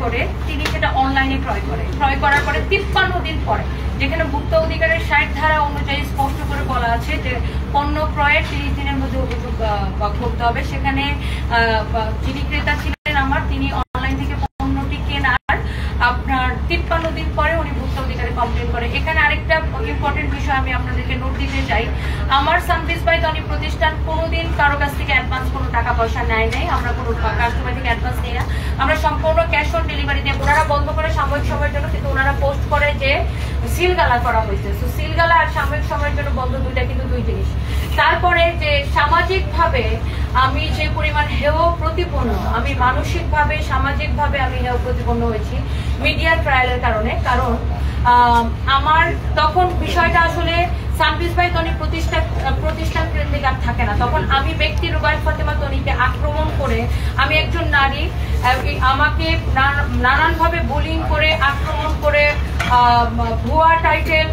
করে তিনি সেটা অনলাইনে ক্রয় করার পরে 53 দিন পরে, যেখানে ভুক্ত অধিকারের 60 ধারা অনুযায়ী স্পষ্ট করে বলা আছে যে পণ্য ক্রয়ের 30 দিনের মধ্যে অভিযোগ করতে হবে, সেখানে যিনি ক্রেতা ছিলেন তিনি অনলাইন থেকে পণ্যটি কেনার আপনার 53 দিন পরে উনি ভুক্ত অধিকারে কমপ্লেন করে। এখানে আরেকটা ইম্পর্টেন্ট বিষয় আমি আপনাদেরকে নোট দিতে চাই, আমার সানবিজ বাই তনি প্রতিষ্ঠান কোনোদিন কারো কাছ থেকে অ্যাডভান্স কোনো টাকা পয়সা নেয় নাই, আমরা কোনো কাস্টমার থেকে অ্যাডভান্স নিই না, আমরা সম্পূর্ণ ক্যাশ অন ডেলিভারি দিয়ে। ওনারা বন্ধ করে সাময়িক সময়ের জন্য, কিন্তু ওনারা পোস্ট করে যে সিলগালা করা হয়েছে, তো সিলগালা আর সাময়িক সময়ের জন্য বন্ধ, দুইটা কিন্তু দুই জিনিস। তারপরে যে সামাজিকভাবে আমি যে পরিমাণ হেয় প্রতিপন্ন, আমি মানসিকভাবে সামাজিকভাবে আমি হেয় প্রতিপন্ন হয়েছি মিডিয়া ট্রায়ালের কারণে। কারণ আমার তখন বিষয়টা আসলে সানবিজ বাই তনি প্রতিষ্ঠান কেন্দ্রিক আর থাকে না, তখন আমি ব্যক্তি রুবাইয়া ফাতেমা তনিকে আক্রমণ করে, আমি একজন নারী, আমাকে নানানভাবে বুলিং করে, আক্রমণ করে, ভুয়া টাইটেল,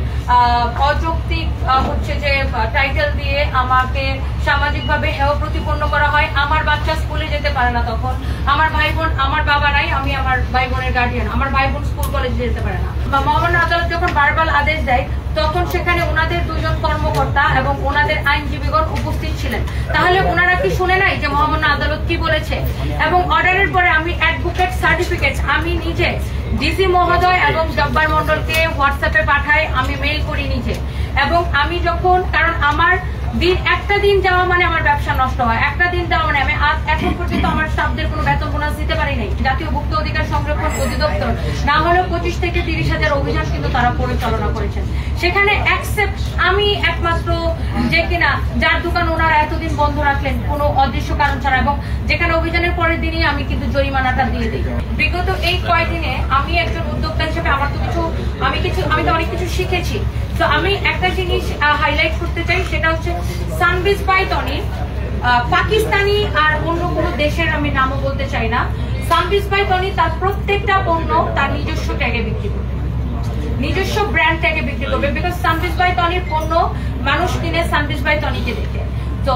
অযৌক্তিক হচ্ছে যে টাইটেল দিয়ে আমাকে সামাজিকভাবে হেয় প্রতিপন্ন করা হয়। আমার বাচ্চা স্কুলে যেতে পারে না, তখন আমার ভাই বোন, আমার বাবা নাই, আমি আমার ভাই বোনের গার্ডিয়ান, আমার ভাই বোন স্কুল কলেজে যেতে পারে না। মহামান্য আদালত যখন বারবার আদেশ দেয় তখন সেখানে ওনাদের দুজন কর্মকর্তা এবং ওনাদের আইনজীবীগণ উপস্থিত ছিলেন, তাহলে ওনারা কি শুনে নাই যে মহামান্য আদালত কি বলেছে? এবং অর্ডারের পরে আমি অ্যাডভোকেট সার্টিফিকেট আমি নিজে ডিসি মহোদয় এবং জব্বার মন্ডলকে হোয়াটসঅ্যাপে পাঠাই, আমি মেইল করি নিজে। এবং আমি যখন, কারণ আমার একটা দিন যাওয়া মানে আমার ব্যবসা নষ্ট হয়, একটা দিন যাওয়া মানে আমি আজ এখন পর্যন্ত আমার স্টাফদের কোনো বেতন বোনাস দিতে পারি নাই। জাতীয় ভুক্ত অধিকার সংরক্ষণ অধিদপ্তর না হলেও 25 থেকে 30,000 অভিযান কিন্তু তারা পরিচালনা করেছেন, সেখানে অ্যাকসেপ্ট আমি একমাত্র যে কিনা যার দোকান ওনারা এতদিন বন্ধ রাখলেন কোনো অদৃশ্য কারণ ছাড়া, এবং যেখানে অভিযানের পরের দিনই আমি কিন্তু জরিমানাটা দিয়ে দিই। বিগত এই কয়দিনে আমি একজন উদ্যোক্তা হিসেবে আমার তো আমি তো অনেক কিছু শিখেছি। তো আমি একটা জিনিস হাইলাইট করতে চাই, সেটা হচ্ছে সানবিজ বাই তনি পাকিস্তানি আর অন্য কোনো দেশের আমি নামও বলতে চাই না, সানবিজ বাই তনি তার প্রত্যেকটা পণ্য তার নিজস্ব ট্যাগে বিক্রি করবে, নিজস্ব ব্র্যান্ড ট্যাগে বিক্রি করবে। বিকজ সানবিজ বাই তনির পণ্য মানুষ কিনে সানবিজ বাই তনিকে দেখে, তো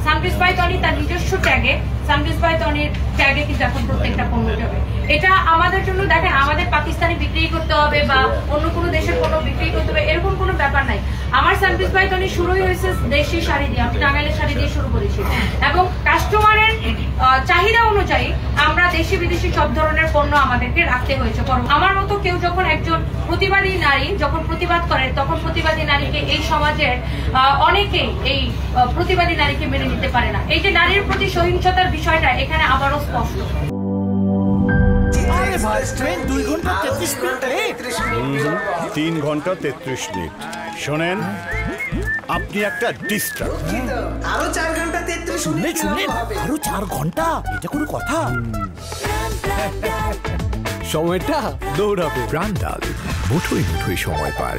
সানবিজ বাই তনি তার নিজস্ব ট্যাগে, সানবিজ বাই তনির ট্যাগে কিন্তু এখন প্রত্যেকটা পণ্য যাবে। এটা আমাদের জন্য, দেখেন, আমাদের পাকিস্তানি বিক্রি করতে হবে বা অন্য কোনো দেশের পণ্য বিক্রি করতে হবে এরকম কোনো ব্যাপার নাই। আমার সানবিজ বাই তনি শুরুই হয়েছে দেশি শাড়ি দিয়ে, আমি টাঙ্গাইলের শাড়ি দিয়ে শুরু করেছি, এবং কাস্টমারের চাহিদা অনুযায়ী আমরা দেশি বিদেশি সব ধরনের পণ্য আমাদেরকে রাখতে হয়েছে। আমার মতো কেউ যখন একজন প্রতিবাদী নারী যখন প্রতিবাদ করে, তখন প্রতিবাদী নারীকে এই সমাজের অনেকেই এই প্রতিবাদী নারীকে মেনে নিতে পারে না। এই যে নারীর প্রতি সহিংসতার বিষয়টা এখানে আবারও স্পষ্ট। 3 ঘন্টা 33 মিনিট। শোনেন, আপনি একটা ডিস্টার্ব। আরো 4 ঘন্টা 33 মিনিট। শুনলেন? আরো 4 ঘন্টা, এটা কোনো কথা? সময়টা দৌড়াবে। প্রাণ ডাল, মুঠোই মুঠোই সময় পার।